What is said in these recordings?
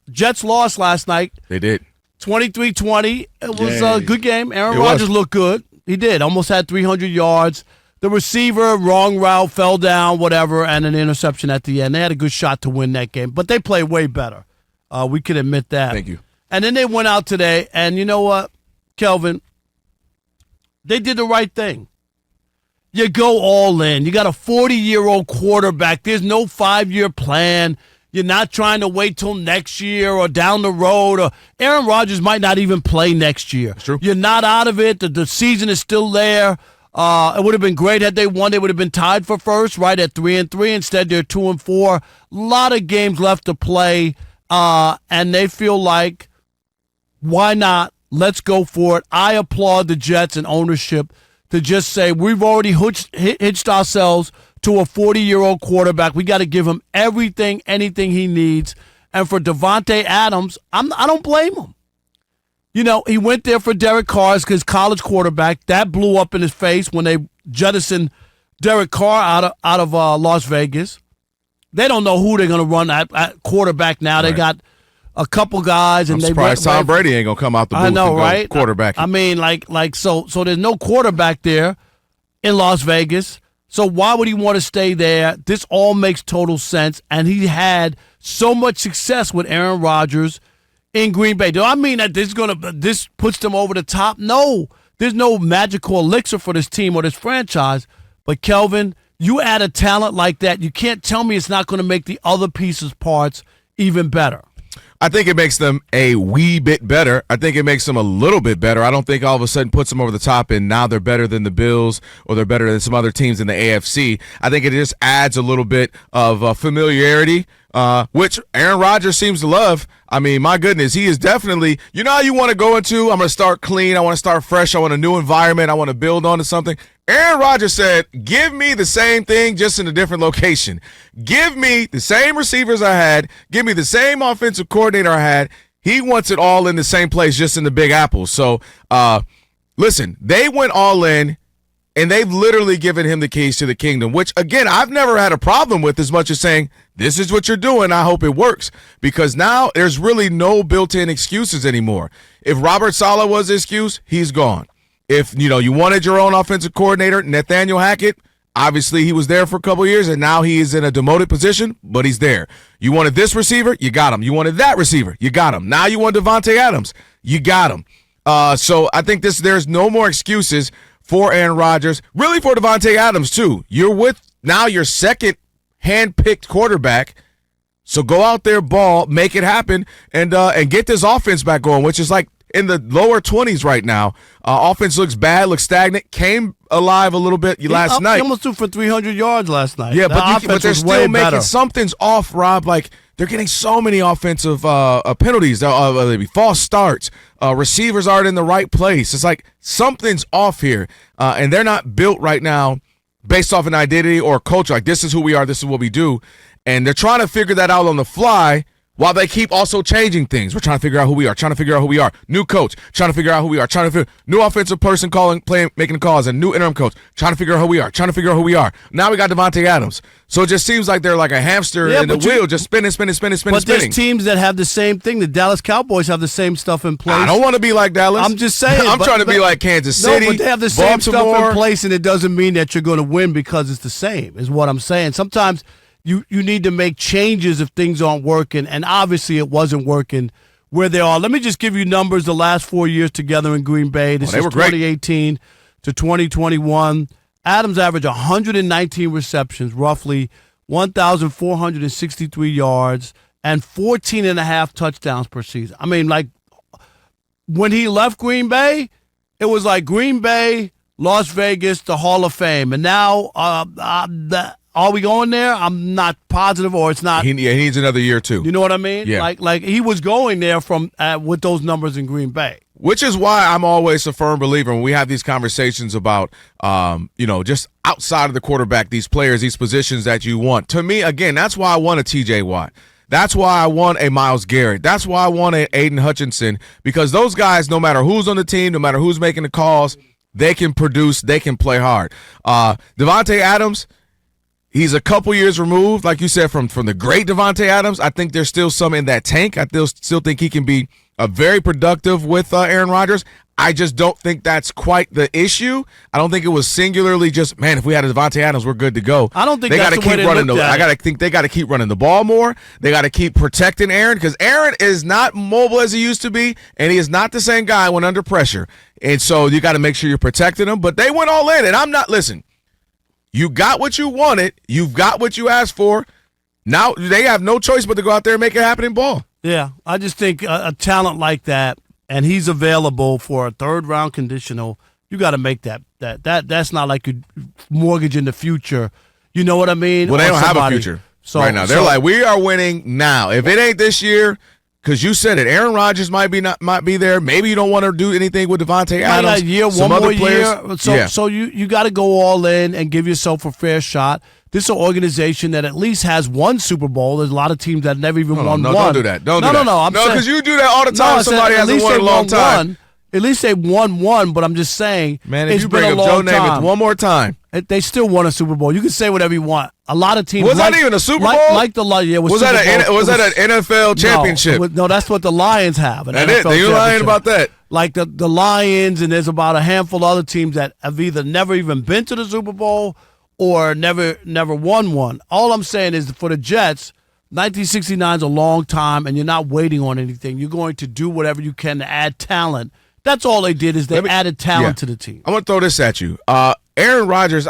Jets lost last night. They did. 23-20. It was a good game. Aaron Rodgers looked good. He did. Almost had 300 yards. The receiver, wrong route, fell down, whatever, and an interception at the end. They had a good shot to win that game, but they played way better. We can admit that. Thank you. And then they went out today, and you know what, Kelvin? They did the right thing. You go all in. You got a 40-year-old quarterback. There's no 5-year plan. You're not trying to wait till next year or down the road. Or Aaron Rodgers might not even play next year. That's true. You're not out of it. The season is still there. It would have been great had they won. They would have been tied for first, right, at 3-3. Instead, they're 2-4. A lot of games left to play, and they feel like, why not? Let's go for it. I applaud the Jets and ownership to just say, we've already hitched ourselves to a 40-year-old quarterback. We got to give him everything, anything he needs. And for Davnate Adams, I don't blame him. You know, he went there for Derek Carr, his college quarterback. That blew up in his face when they jettisoned Derek Carr out of Las Vegas. They don't know who they're going to run at quarterback now. Right. They got a couple guys, and I'm surprised Tom Brady ain't gonna come out the booth. I know, and go right? Quarterback. I mean, so there's no quarterback there in Las Vegas. So why would he want to stay there? This all makes total sense, and he had so much success with Aaron Rodgers in Green Bay. Do I mean that this puts them over the top? No, there's no magical elixir for this team or this franchise. But Kelvin, you add a talent like that, you can't tell me it's not going to make the other pieces parts even better. I think it makes them a wee bit better. I think it makes them a little bit better. I don't think all of a sudden puts them over the top and now they're better than the Bills or they're better than some other teams in the AFC. I think it just adds a little bit of familiarity, which Aaron Rodgers seems to love. I mean, my goodness, he is definitely, you know how you want to go into, I'm going to start clean, I want to start fresh, I want a new environment, I want to build onto something. Aaron Rodgers said, give me the same thing, just in a different location. Give me the same receivers I had. Give me the same offensive coordinator I had. He wants it all in the same place, just in the Big Apple. So, listen, they went all in, and they've literally given him the keys to the kingdom, which, again, I've never had a problem with as much as saying, this is what you're doing, I hope it works. Because now there's really no built-in excuses anymore. If Robert Saleh was the excuse, he's gone. If, you wanted your own offensive coordinator, Nathaniel Hackett, obviously he was there for a couple of years, and now he is in a demoted position, but he's there. You wanted this receiver, you got him. You wanted that receiver, you got him. Now you want Davante Adams, you got him. So I think there's no more excuses for Aaron Rodgers, really for Davante Adams too. You're with now your second hand-picked quarterback, so go out there, ball, make it happen, and get this offense back going, which is like in the lower 20s right now. Offense looks bad, looks stagnant, came alive a little bit last night. He almost threw for 300 yards last night. Yeah, but they're still making something's off, Rob. Like, they're getting so many offensive penalties, whether it be false starts, receivers aren't in the right place. It's like something's off here, and they're not built right now based off an identity or a culture. Like, this is who we are, this is what we do, and they're trying to figure that out on the fly, while they keep also changing things. We're trying to figure out who we are, New coach, trying to figure out who we are, new offensive person making the calls, and new interim coach, trying to figure out who we are. Now we got Davante Adams. So it just seems like they're like a hamster in the wheel, just spinning. But there's teams that have the same thing. The Dallas Cowboys have the same stuff in place. I don't want to be like Dallas. I'm just saying. I'm trying to be like Kansas City, but they have the same stuff in place, and it doesn't mean that you're going to win because it's the same, is what I'm saying. Sometimes you need to make changes if things aren't working, and obviously it wasn't working where they are. Let me just give you numbers the last 4 years together in Green Bay. This is 2018 to 2021. Adams averaged 119 receptions, roughly 1,463 yards, and 14 and a half touchdowns per season. I mean, like, when he left Green Bay, it was like Green Bay, Las Vegas, the Hall of Fame. And now are we going there? I'm not positive, or it's not. He needs another year too. You know what I mean? Yeah. Like he was going there from with those numbers in Green Bay. Which is why I'm always a firm believer when we have these conversations about, just outside of the quarterback, these players, these positions that you want. To me, again, that's why I want a T.J. Watt. That's why I want a Myles Garrett. That's why I want a Aiden Hutchinson, because those guys, no matter who's on the team, no matter who's making the calls, they can produce, they can play hard. Davante Adams, He's a couple years removed, like you said, from the great Davnate Adams. I think there's still some in that tank. I still think he can be very productive with Aaron Rodgers. I just don't think that's quite the issue. I don't think it was singularly just, man, if we had a Davnate Adams, we're good to go. I don't think they that's gotta the way keep they running looked at it. I think they got to keep running the ball more. They got to keep protecting Aaron because Aaron is not mobile as he used to be, and he is not the same guy when under pressure. And so you got to make sure you're protecting him. But they went all in, and I'm not, listen, you got what you wanted. You've got what you asked for. Now they have no choice but to go out there and make it happen in ball. Yeah, I just think a talent like that, and he's available for a third-round conditional, you got to make that. That's not like you mortgage in the future. You know what I mean? Well, they don't have a future right now. They're like, we are winning now. If it ain't this year, because you said it, Aaron Rodgers might be there. Maybe you don't want to do anything with Davante Adams. One more year. So you got to go all in and give yourself a fair shot. This is an organization that at least has one Super Bowl. There's a lot of teams that never even won one. Don't do that. Don't do that. No, because you do that all the time. Somebody hasn't won in a long time. At least they won one, but I'm just saying, man, if you bring up Joe Namath one more time. They still won a Super Bowl. You can say whatever you want. A lot of teams was that even a Super Bowl? Was that an NFL championship? No, that's what the Lions have. You're lying about that. Like the Lions, and there's about a handful of other teams that have either never even been to the Super Bowl or never won one. All I'm saying is for the Jets, 1969 is a long time, and you're not waiting on anything. You're going to do whatever you can to add talent. That's all they did is they added talent to the team. I'm going to throw this at you. Aaron Rodgers,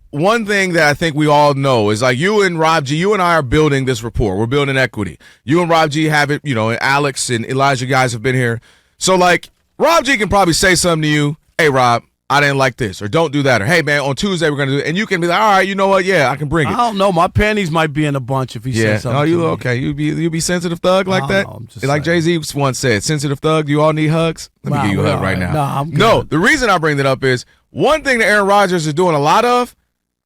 one thing that I think we all know is like you and Rob G, you and I are building this rapport. We're building equity. You and Rob G have it, and Alex and Elijah guys have been here. So, like, Rob G can probably say something to you, hey, Rob, I didn't like this, or don't do that, or hey, man, on Tuesday we're going to do it. And you can be like, all right, you know what, yeah, I can bring it. I don't know. My panties might be in a bunch if he says something. Oh, you okay. You be sensitive thug like that? Like Jay-Z once said, sensitive thug, do you all need hugs? Let me give you a hug right now. No, I'm good. No, the reason I bring that up is one thing that Aaron Rodgers is doing a lot of,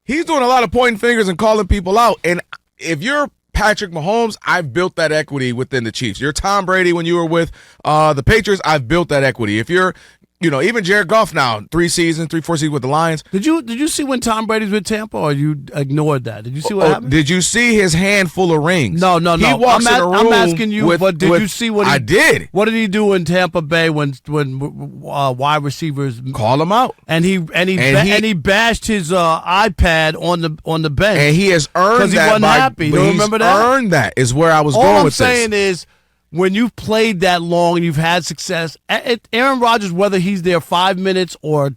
he's doing a lot of pointing fingers and calling people out. And if you're Patrick Mahomes, I've built that equity within the Chiefs. You're Tom Brady when you were with the Patriots, I've built that equity. If you're even Jared Goff now, 4 seasons with the Lions. Did you see when Tom Brady's with Tampa, or you ignored that? Did you see what happened? Did you see his handful of rings? No. He walks in a room. I'm asking you, but did you see what I did? What did he do in Tampa Bay when wide receivers call him out? And he bashed his iPad on the bench. And he has earned because he wasn't happy. You remember that? Earned that is where I was going with this. All I'm saying is, when you've played that long and you've had success, Aaron Rodgers, whether he's there 5 minutes or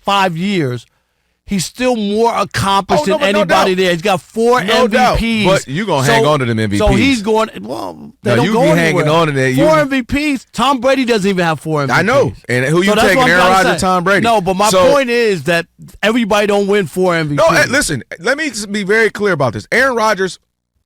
5 years, he's still more accomplished than anybody there. He's got 4 MVPs. Doubt. But you're going to hang on to them MVPs. So he's going, they don't go anywhere. Hanging on to that. 4 MVPs. Tom Brady doesn't even have 4 MVPs. I know. And who you taking, Aaron Rodgers or Tom Brady? No, but my point is that everybody don't win 4 MVPs. No, listen, let me be very clear about this. Aaron Rodgers,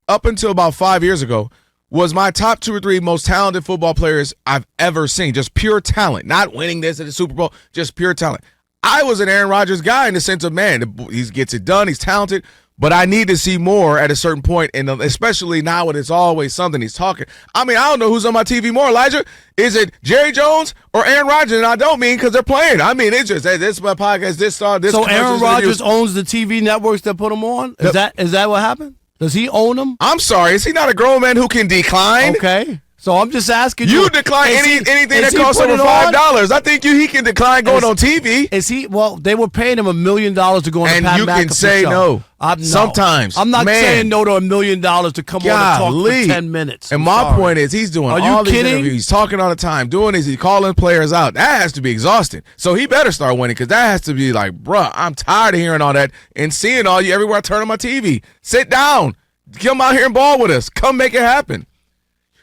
up until about 5 years ago, was my top 2 or 3 most talented football players I've ever seen. Just pure talent. Not winning this at the Super Bowl, just pure talent. I was an Aaron Rodgers guy in the sense of, man, he gets it done, he's talented, but I need to see more at a certain point, and especially now when it's always something he's talking. I mean, I don't know who's on my TV more, Elijah. Is it Jerry Jones or Aaron Rodgers? And I don't mean because they're playing. I mean, it's just, this is my podcast, this star, this. So Aaron Rodgers owns the TV networks that put him on? Is that what happened? Does he own them? I'm sorry. Is he not a grown man who can decline? Okay. So I'm just asking you. You decline anything that costs over $5. I think he can decline going on TV. Is he? Well, they were paying him $1 million to go on the Pat McAfee show. And you can say no. Sometimes. I'm not saying no to $1 million to come on and talk for 10 minutes. And my point is, he's doing all these interviews. He's talking all the time, doing this. He's calling players out. That has to be exhausting. So he better start winning, because that has to be like, bruh, I'm tired of hearing all that and seeing all you everywhere I turn on my TV. Sit down. Come out here and ball with us. Come make it happen.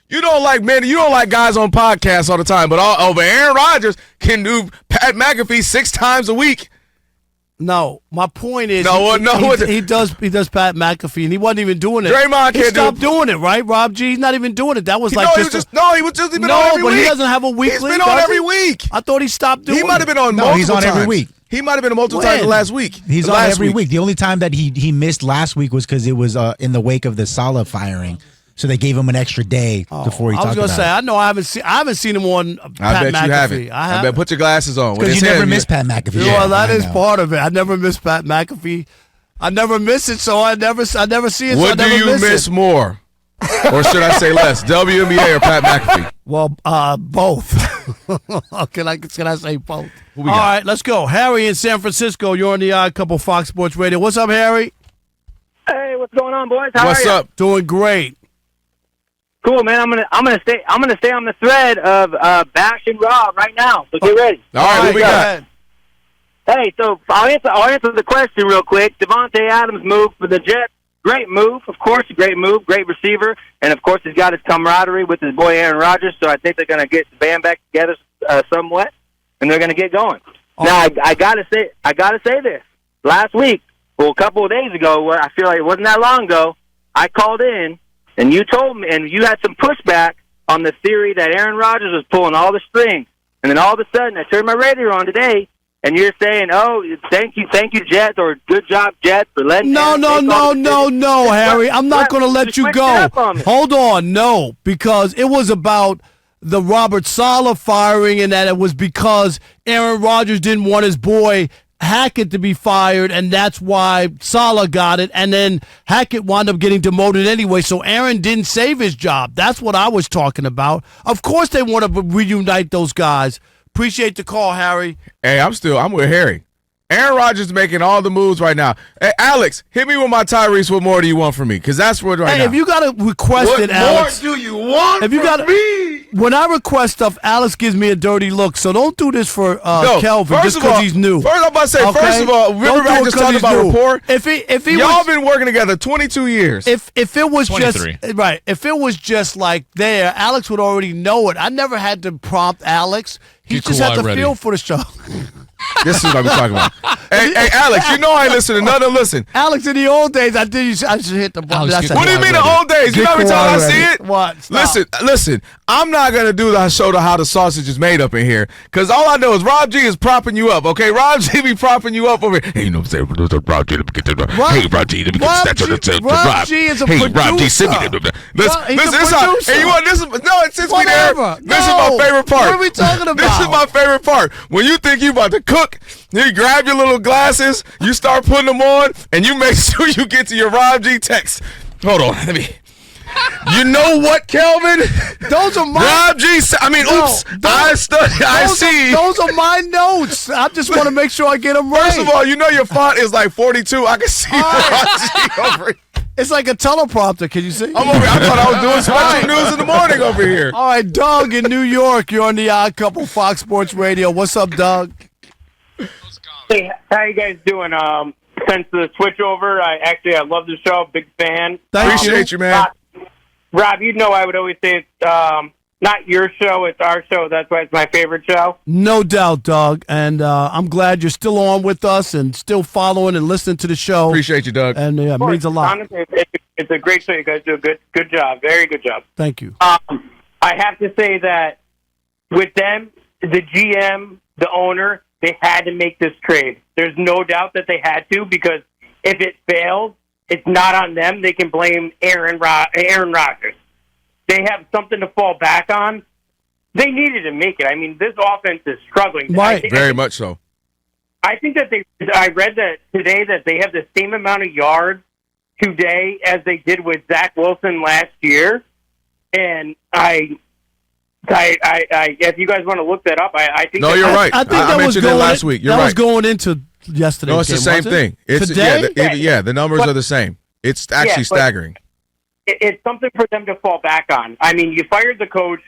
You don't like guys on podcasts all the time, but over Aaron Rodgers can do Pat McAfee 6 times a week. No, my point is he does Pat McAfee, and he wasn't even doing it. Draymond can't stop doing it, right, Rob G? He's not even doing it. That was he was just been on every week. He doesn't have a weekly. He's been on every week. I thought he stopped doing it. He might have been on multiple times. He's on every week. He might have been multiple times last week. He's on every week. The only time that he missed last week was because it was in the wake of the Saleh firing. So they gave him an extra day before he talked about it. I was going to say, I know I haven't seen him on Pat McAfee. I bet you haven't. I bet put your glasses on. Because you never miss Pat McAfee. Well, that is part of it. I never miss Pat McAfee. I never miss it, so I never see it. What so I do never you miss it. more? Or should I say less? WNBA or Pat McAfee? Well, both. Can I say both? All got? right, let's go. Harry in San Francisco. You're on the Odd Couple Fox Sports Radio. What's up, Harry? Hey, what's going on, boys? How What's are you? up? Doing great. Cool, man. I'm gonna stay on the thread of Bash and Rob right now. So get ready. All right, what we go got? ahead. Hey, so I'll answer the question real quick. Davante Adams move for the Jets. Great move, of course, a great move, great receiver, and of course he's got his camaraderie with his boy Aaron Rodgers. So I think they're going to get the band back together somewhat, and they're going to get going. Now I gotta say this. Last week, well, a couple of days ago, where I feel like it wasn't that long ago, I called in, and you told me, and you had some pushback on the theory that Aaron Rodgers was pulling all the strings, and then all of a sudden I turned my radio on today. And you're saying, "Oh, thank you, Jets," or "Good job, Jets," for letting. No, Harry. I'm not going to let you go. Hold on, no, because it was about the Robert Saleh firing, and that it was because Aaron Rodgers didn't want his boy Hackett to be fired, and that's why Saleh got it, and then Hackett wound up getting demoted anyway, so Aaron didn't save his job. That's what I was talking about. Of course they want to reunite those guys. Appreciate the call, Harry. Hey, I'm with Harry. Aaron Rodgers is making all the moves right now. Hey, Alex, hit me with my Tyrese. What more do you want from me? Because that's what now. Hey, if you got to request it, Alex. What more do you want from me? When I request stuff, Alex gives me a dirty look. So don't do this for Kelvin just because he's new. First, I'm about to say, okay? first of all, remember I just talked about rapport? If he Y'all been working together 22 years. If it was 23. just right, if it was just like there, Alex would already know it. I never had to prompt Alex. He Get just had to Kawhi ready. feel for the show. This is what I'm talking about. Hey, Alex, you know I ain't listen to nothing. Listen. Alex, in the old days, I should hit the button. Alex, What do you mean the old days? You know every time I see it? What? Stop. Listen. I'm not going to do the show to how the sausage is made up in here because all I know is Rob G is propping you up, okay? Rob G be propping you up over here. Hey, you know what I'm saying? Rob G, let me get to Hey, Rob G, let me get to Rob G is a Hey, producer. Rob G, send me Listen, He's a this producer. Hey, you want this? No, it sits me there. Whatever. This is No. my favorite part. What are we talking about? This is my favorite part. When you think you about to cook, you grab your little glasses, you start putting them on, and you make sure you get to your Rob G text. Hold on, let me. You know what, Kelvin? Those are my Rob G. Oops. I see. Those are my notes. I just want to make sure I get them right. First of all, you know your font is like 42. I can see Rob G over here. It's like a teleprompter. Can you see? I'm over here. I thought I was doing special news in the morning over here. All right, Doug in New York. You're on the Odd Couple Fox Sports Radio. What's up, Doug? Hey, how you guys doing? Since the switch over, I love the show. Big fan. Appreciate you, man. Rob, you know I would always say it's not your show, it's our show. That's why it's my favorite show. No doubt, Doug. And I'm glad you're still on with us and still following and listening to the show. Appreciate you, Doug. And it means a lot. Honestly, it's a great show. You guys do a good job. Very good job. Thank you. I have to say that with them, the GM, the owner, they had to make this trade. There's no doubt that they had to because if it fails, it's not on them. They can blame Aaron Rodgers. They have something to fall back on. They needed to make it. I mean, this offense is struggling. Right. Very much so. I think that I read that today that they have the same amount of yards today as they did with Zach Wilson last year. And if you guys want to look that up, I think. No, you're right. I think that was mentioned going it last week. You're that right. was going into yesterday. No, it's the same thing. It's today. The numbers are the same. It's actually staggering. It's something for them to fall back on. I mean, you fired the coach.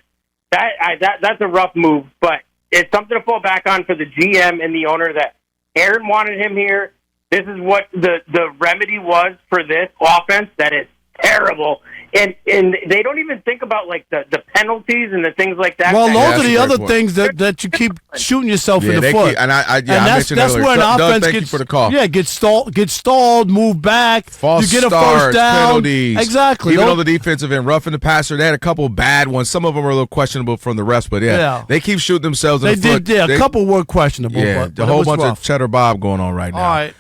That's a rough move, but it's something to fall back on for the GM and the owner that Aaron wanted him here. This is what the remedy was for this offense that is terrible. And they don't even think about like the penalties and the things like that. Well, Yeah, those are the that's a other great things that you keep shooting yourself in the they foot. keep- and I that's mentioned earlier. where an Doug, offense thank gets you for the call. Yeah, get stalled, move back. False you get a starts, first down. penalties. Exactly. Even Those- on the defensive end, roughing the passer, they had a couple bad ones. Some of them were a little questionable from the refs, but Yeah. they keep shooting themselves in they the foot. did. Yeah, a couple were questionable. Yeah, but a whole it was bunch rough. of cheddar bob going on right now. All right.